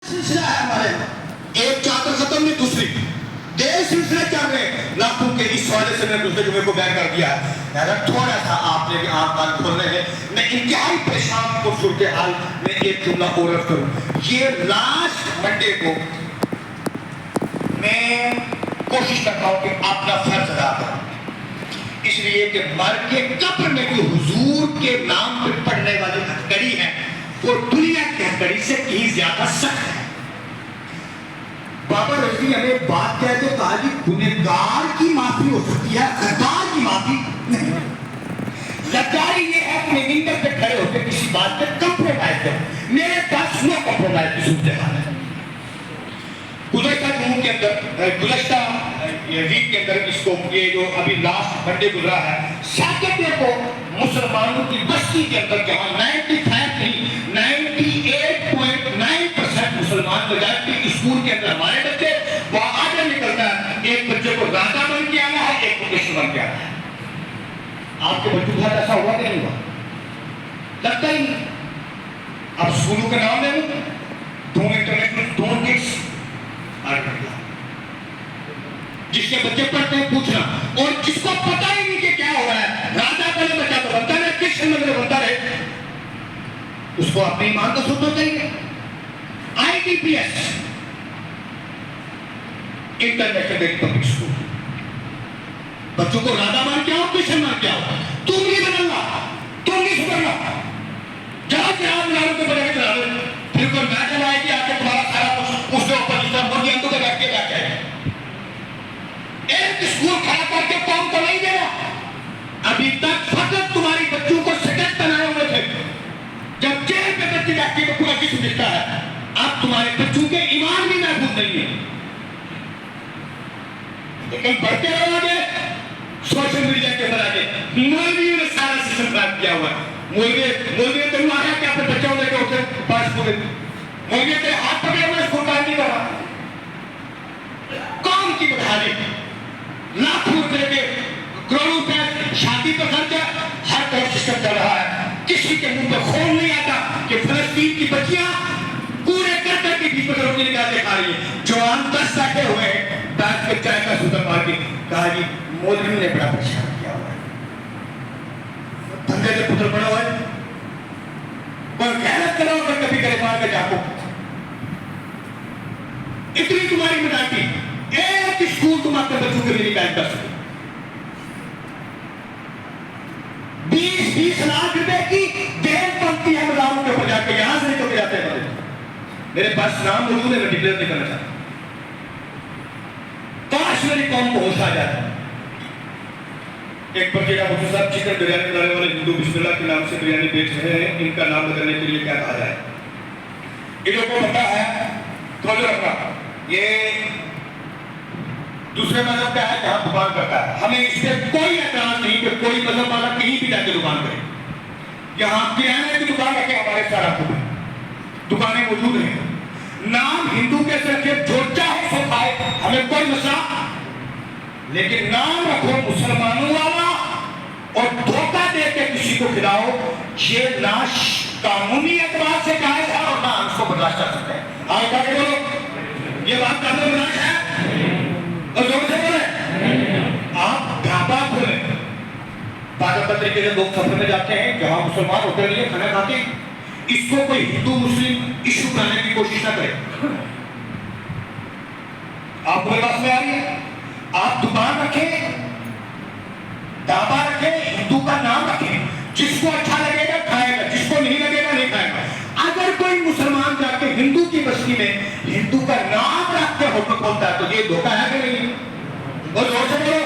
سلسلہ ہے ہمارے ایک چادر ختم نہیں دوسری دیر سلسلے چل رہے لاکھوں کے اس حوالے سے میں نے دوسرے جمعے کو بیان کر دیا ہے تھوڑا سا آپ نے بھی آنکھ کان کھولنے ہیں میں انتہائی پریشان کو صورتحال میں ایک جملہ اور رکھ کروں یہ لاسٹ منڈے کو میں کوشش کرتا ہوں کہ اپنا فرض ادا کروں اس لیے کہ مر کے قبر میں جو حضور کے نام پہ پڑھنے والی ہتھکڑی ہے وہ دنیا کی ہتھکڑی سے کہیں زیادہ سخت ہے بابا رضوی ہمیں بات کہتے کہا جی گنہگار کی معافی ہو سکتی ہے غدار کی معافی نہیں غداری یہ ہے کہ ممبر پہ کھڑے ہو کے کسی بات پہ کمپرومائز کرو میرے پاس نو کمپرومائز کی صورتحال ہے گزشتہ ویک کے اندر اس کو یہ جو ابھی لاسٹ منڈے گزرا ہے سیٹرڈے کو مسلمانوں کی بستی کے اندر جہاں 95 نہیں 98.9% مسلمان میجارٹی اسکول کے اندر ہمارے بچے وہاں آگے نکلتا ہے ایک بچے کو راجا بن کے آنا ہے ایک کو کشن بن کے آنا ہے آپ کے بچوں کا ایسا ہوا کہ نہیں ہوا لگتا ہی نہیں اب اسکولوں کے نام لے لوں دونوں انٹرنیشنل دونوں کس جس کے بچے پڑھتے ہیں پوچھنا اور جس کو پتہ ہی نہیں کہ کیا ہو رہا ہے راجا پہلے بچہ تو بنتا رہے کس شمل میں بنتا رہے اس کو اپنے ایمان کو سوچنا چاہیے I T P S international public school بچوں کو راجا مان کیا ہو کشن مان کیا ہو تم نہیں بدلنا تم نہیں سدھرنا جہاں جہاں ملاروں کو بڑھے چلا دو پھر کوئی میچ آئے گی آ کے تمہارا سارا کچھ اس کے اوپر جس طرح مرغی اندوں کے بیٹھ کے بیٹھ جائے ایک اسکول کھڑا کر کے قوم کو نہیں دے رہا ابھی تک فقط تمہاری بچوں کو سکٹ بنائے ہوئے تھے جب جیل پہ بچے بیٹھ کے پورا کس دکھتا ہے اب تمہارے بچوں کے ایمان بھی محفوظ نہیں ہے لیکن بڑھتے رہو گے سوشل میڈیا کے اوپر آگے مولویوں نے سارا سسٹم خراب کیا ہوا ہے مولوی تم آیا کہ اپنے بچوں لے کے اسے پاس پورے مولوی تیرے ہاتھ پکڑے ہوئے اس کو کام نہیں کرا کام کی بحالی لاکھوں روپے کے کروڑوں روپے شادی پر خرچہ ہر طرف سسٹم چل رہا ہے کسی کے منہ پہ خون نہیں آتا کہ فلسطین کی بچیاں پورے کرتے کی بھی پر روٹی نکال کے کھا رہی ہیں جوان 10 بیٹھے ہوئے ہیں بیٹھ کے چائے کا سوتر مار کے کہا جی مولوی نے بڑا پریشان کیا ہوا ہے دھنگے سے پتر بڑا ہوا ہے کوئی خیرت کرو اگر کبھی کرے مار کے جاکو اتنی تمہاری مداتی ایک اسکول تم اپنے بچوں کے لیے قائم کر سکتے 20 لاکھ روپے کی دین بنتی ہے مداروں کے اوپر جا کے یہاں سے نہیں تو جاتے ہیں میرے پاس نام موجود ہے میں ڈکلیئر نہیں کرنا چاہتا کاش میری قوم کو ہوش آ جاتا ایک بچے کا بچہ صاحب چکن بریانی بنانے والے ہندو بسم اللہ کے نام سے بریانی بیچ رہے ہیں ان کا نام بدلنے کے لیے کیا کہا جائے ان لوگوں کو پتا ہے توجہ رکھنا یہ دوسرے مذہب کا ہے جہاں دکان کرتا ہے ہمیں اس سے کوئی اعتراض نہیں کہ کوئی مذہب والا کہیں بھی جا کے دکان کرے یہاں کرانے کی دکان رکھے ہمارے سارا کو دکانیں موجود ہیں نام ہندو کے سے رکھے جو چاہے سو کھائے ہمیں کوئی مسئلہ لیکن نام رکھو مسلمانوں والا اور دھوکہ دے کے کسی کو کھلاؤ یہ نہ قانونی اعتبار سے جائز ہے اور نہ ہم اس کو برداشت کر سکتے ہیں آگے کہا کہ بولو یہ بات قابل برداشت ہے اور زور سے بولے آپ ڈھابا کھولیں تاکہ پتر کے لیے لوگ سفر میں جاتے ہیں جہاں مسلمان ہوتے لیے کھانا کھاتے ہیں اس کو کوئی ہندو مسلم ایشو بنانے کی کوشش نہ کرے آپ کو میرے پاس میں آ رہی ہے آپ دکان رکھیں ڈھابا رکھیں ہندو کا نام رکھیں جس کو اچھا لگے گا کھائے گا جس کو نہیں لگے گا نہیں کھائے گا اگر کوئی مسلمان جا کے ہندو کی بستی میں ہندو کا نام رکھ کے ہوٹل کھولتا ہے تو یہ دھوکہ ہے کہ نہیں اور زور سے بولو